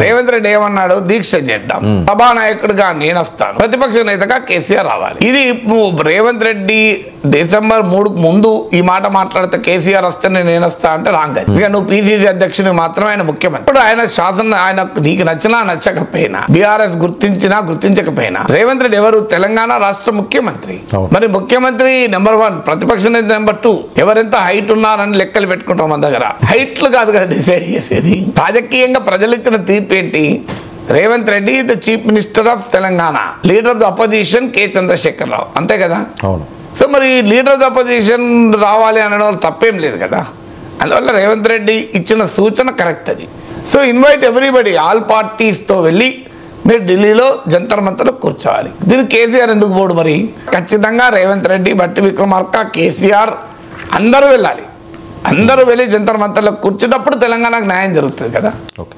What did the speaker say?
రేవంత్ రెడ్డి ఏమన్నాడు, దీక్ష చేద్దాం, సభానాయకుడిగా నేను వస్తాను, ప్రతిపక్ష నేతగా కేసీఆర్ రావాలి. ఇది రేవంత్ రెడ్డి డిసెంబర్ 3కు ముందు ఈ మాట మాట్లాడితే కేసీఆర్ వస్తే నేను వస్తా అంటే రాంగ్. ఇక నువ్వు పిసిసి అధ్యక్షుని మాత్రమే ఆయన ముఖ్యమంత్రి. ఇప్పుడు ఆయన ఆయన నీకు నచ్చినా నచ్చకపోయినా, బీఆర్ఎస్ గుర్తించినా గుర్తించకపోయినా, రేవంత్ రెడ్డి ఎవరు, తెలంగాణ రాష్ట్ర ముఖ్యమంత్రి. మరి ముఖ్యమంత్రి నెంబర్ 1, ప్రతిపక్ష నేత నెంబర్ 2. ఎవరెంత హైట్ ఉన్నారని లెక్కలు పెట్టుకుంటాం మన దగ్గర. హైట్లు కాదు కదా డిసైడ్ చేసేది. రాజకీయంగా ప్రజలు ఇచ్చిన తీర్పు ఏంటి? Revanth Reddy the chief minister of Telangana, leader of the opposition K Chandrashekar Rao, అంతే కదా. సో మరి లీడర్ ఆఫ్ ద అపోజిషన్ రావాలి అనడం తప్పేం లేదు కదా. అందువల్ల రేవంత్ రెడ్డి ఇచ్చిన సూచన కరెక్ట్ అది. సో ఇన్వైట్ ఎవ్రీబడి, ఆల్ పార్టీస్తో వెళ్ళి మీరు ఢిల్లీలో జంతర్ మంతర్లో కూర్చోవాలి. దీనికి కేసీఆర్ ఎందుకు పోడు? మరి ఖచ్చితంగా రేవంత్ రెడ్డి, బట్టి విక్రమార్క, కేసీఆర్ అందరూ వెళ్ళాలి. అందరూ వెళ్ళి జంతర్ మంతర్లో కూర్చున్నప్పుడు తెలంగాణకు న్యాయం జరుగుతుంది కదా. ఓకే.